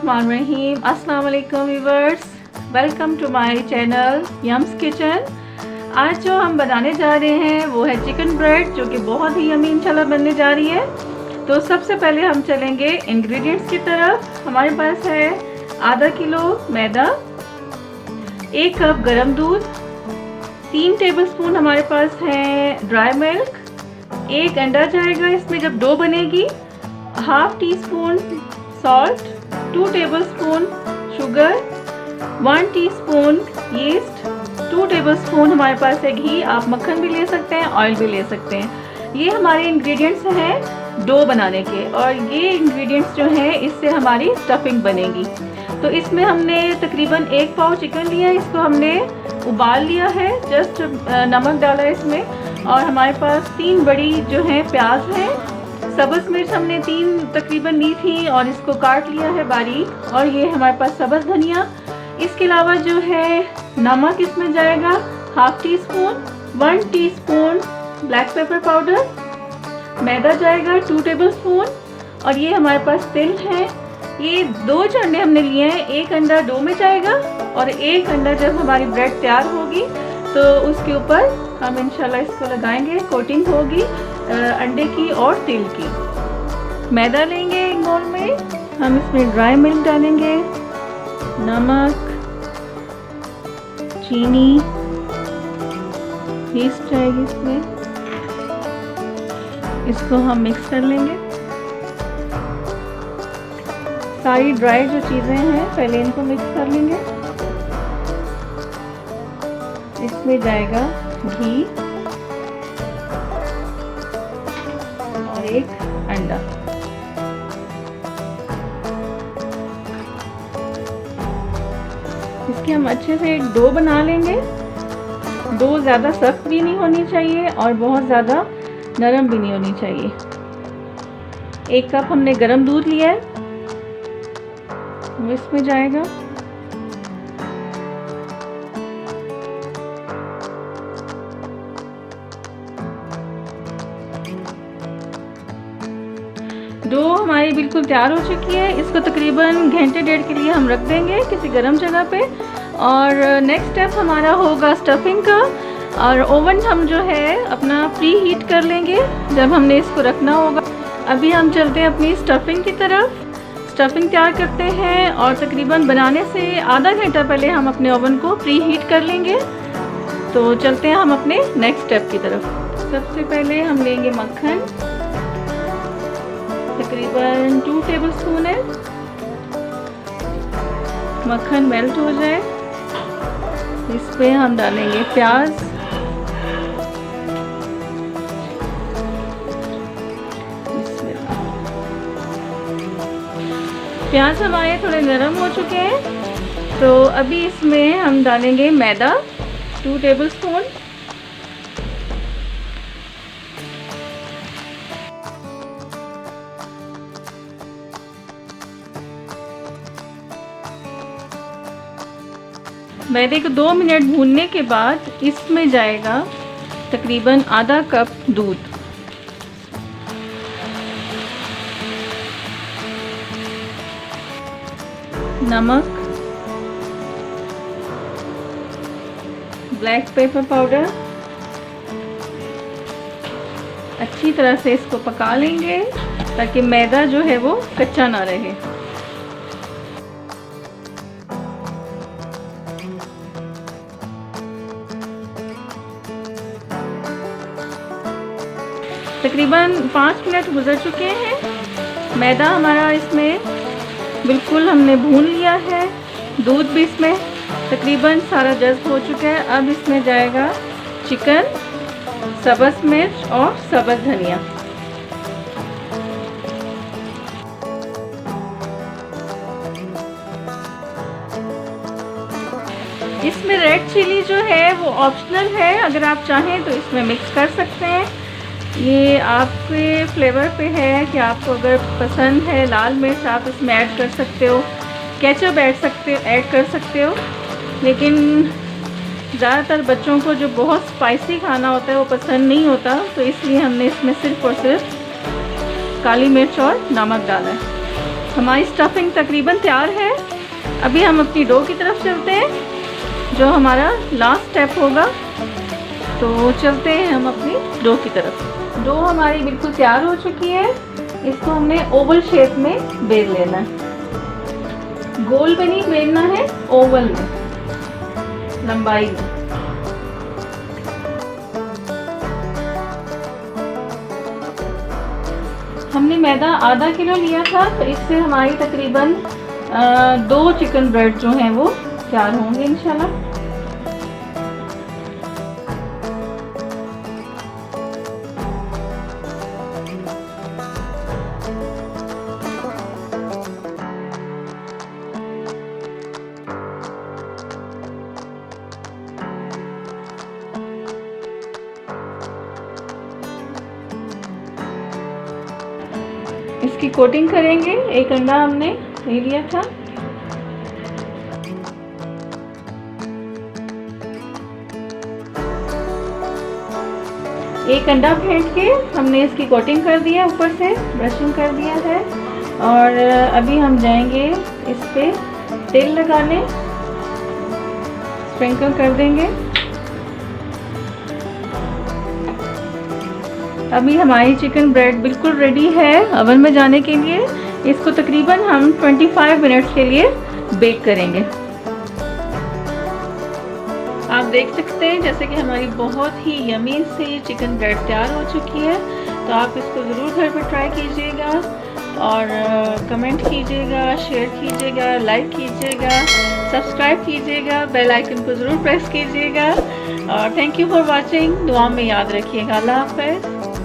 बिस्मिल्लाहिर्रहमानिर्रहीम। अस्सलाम वालेकुम viewers, welcome to my channel Yum's Kitchen. आज जो हम बनाने जा रहे हैं वो है चिकन ब्रेड, जो कि बहुत ही यम्मी इंशाल्लाह बनने जा रही है। तो सबसे पहले हम चलेंगे इंग्रेडिएंट्स की तरफ। हमारे पास है आधा किलो मैदा, 1 कप गरम दूध, 3 टेबलस्पून हमारे पास है ड्राई मिल्क, 1 अंडा जाएगा इसमें जब डो बनेगी, half tea spoon salt, 2 tablespoon sugar, 1 teaspoon yeast, 2 tablespoon हमारे पास है घी। आप मक्खन भी ले सकते हैं, ऑयल भी ले सकते हैं। ये हमारे इंग्रेडिएंट्स हैं डो बनाने के, और ये इंग्रेडिएंट्स जो हैं इससे हमारी स्टफिंग बनेगी। तो इसमें हमने तकरीबन 1 पाव चिकन लिया है, इसको हमने उबाल लिया है, जस्ट नमक डाला है इसमें। और हमारे पास 3 बड़ी जो है प्याज हैं, सब्ज़ मिर्च हमने 3 तकरीबन ली थी और इसको काट लिया है बारीक। और ये हमारे पास सब्ज़ धनिया। इसके अलावा जो है नमक इसमें जाएगा half teaspoon, 1 teaspoon black pepper powder, मैदा जाएगा 2 टेबलस्पून, और ये हमारे पास तिल है। ये 2 अंडे हमने लिए हैं, 1 अंडा डो में जाएगा और 1 अंडा जब हमारी ब्रेड तैयार होगी तो उसके ऊपर हम इंशाल्लाह इसको लगाएंगे, कोटिंग होगी अंडे की और तिल की। मैदा लेंगे एक बाउल में, हम इसमें ड्राई मिल्क डालेंगे, नमक, चीनी, यीस्ट जाएगी इसमें, इसको हम मिक्स कर लेंगे। सारी ड्राई जो चीज़ें हैं पहले इनको मिक्स कर लेंगे। इसमें जाएगा घी और 1 अंडा। इसके हम अच्छे से एक डो बना लेंगे। डो ज़्यादा सख्त भी नहीं होनी चाहिए और बहुत ज़्यादा नरम भी नहीं होनी चाहिए। 1 कप हमने गरम दूध लिया है, वो इसमें जाएगा। डो हमारी बिल्कुल तैयार हो चुकी है। इसको तकरीबन घंटे 1.5 के लिए हम रख देंगे किसी गर्म जगह पे। और नेक्स्ट स्टेप हमारा होगा स्टफिंग का, और ओवन हम जो है अपना प्री हीट कर लेंगे जब हमने इसको रखना होगा। अभी हम चलते हैं अपनी स्टफिंग की तरफ। स्टफिंग तैयार करते हैं और तकरीबन बनाने से आधा घंटा पहले हम अपने ओवन को प्री हीट कर लेंगे। तो चलते हैं हम अपने नेक्स्ट स्टेप की तरफ। सबसे पहले हम लेंगे मक्खन, तकरीबन 2 टेबलस्पून है। मक्खन मेल्ट हो जाए, इस पे हम डालेंगे प्याज, प्याज हमारे थोड़े नरम हो चुके हैं। तो अभी इसमें हम डालेंगे मैदा 2 टेबलस्पून, मैदे को 2 मिनट भूनने के बाद इसमें जाएगा तकरीबन आधा कप दूध। नमक, ब्लैक पेपर पाउडर, अच्छी तरह से इसको पका लेंगे ताकि मैदा जो है वो कच्चा ना रहे। तकरीबन 5 मिनट गुजर चुके हैं। मैदा हमारा इसमें बिल्कुल हमने भून लिया है, दूध भी इसमें तकरीबन सारा जज्ब हो चुका है। अब इसमें जाएगा चिकन, सब्ज़ मिर्च और सब्ज़ धनिया। इसमें रेड चिली जो है वो ऑप्शनल है, अगर आप चाहें तो इसमें मिक्स कर सकते हैं। ये आपके फ्लेवर पे है कि आपको अगर पसंद है लाल मिर्च आप इसमें ऐड कर सकते हो, केचप ऐड कर सकते हो। लेकिन ज़्यादातर बच्चों को जो बहुत स्पाइसी खाना होता है वो पसंद नहीं होता, तो इसलिए हमने इसमें सिर्फ़ और सिर्फ काली मिर्च और नमक डाला है। हमारी स्टफिंग तकरीबन तैयार है। अभी हम अपनी डो की तरफ चलते हैं, जो हमारा लास्ट स्टेप होगा। तो चलते हैं हम अपनी डो की तरफ। डो हमारी बिल्कुल तैयार हो चुकी है। इसको हमने ओवल शेप में बेल लेना है। गोल में नहीं बेलना है, ओवल में, लंबाई में। हमने मैदा आधा किलो लिया था, तो इससे हमारी तकरीबन 2 चिकन ब्रेड जो हैं वो तैयार होंगे इंशाल्लाह। इसकी कोटिंग करेंगे। एक अंडा हमने ले लिया था। एक अंडा फेंट के हमने इसकी कोटिंग कर दिया, ऊपर से ब्रशिंग कर दिया है। और अभी हम जाएंगे इस पे तेल लगाने, स्प्रिंकल कर देंगे। अभी हमारी चिकन ब्रेड बिल्कुल रेडी है ओवन में जाने के लिए। इसको तकरीबन हम 25 मिनट्स के लिए बेक करेंगे। आप देख सकते हैं जैसे कि हमारी बहुत ही यमी से चिकन ब्रेड तैयार हो चुकी है। तो आप इसको ज़रूर घर पर ट्राई कीजिएगा और कमेंट कीजिएगा, शेयर कीजिएगा, लाइक कीजिएगा, सब्सक्राइब कीजिएगा, बेल आइकन को ज़रूर प्रेस कीजिएगा। और थैंक यू फॉर वॉचिंग। दुआ में याद रखिएगा। अल्लाह हाफ़िज़।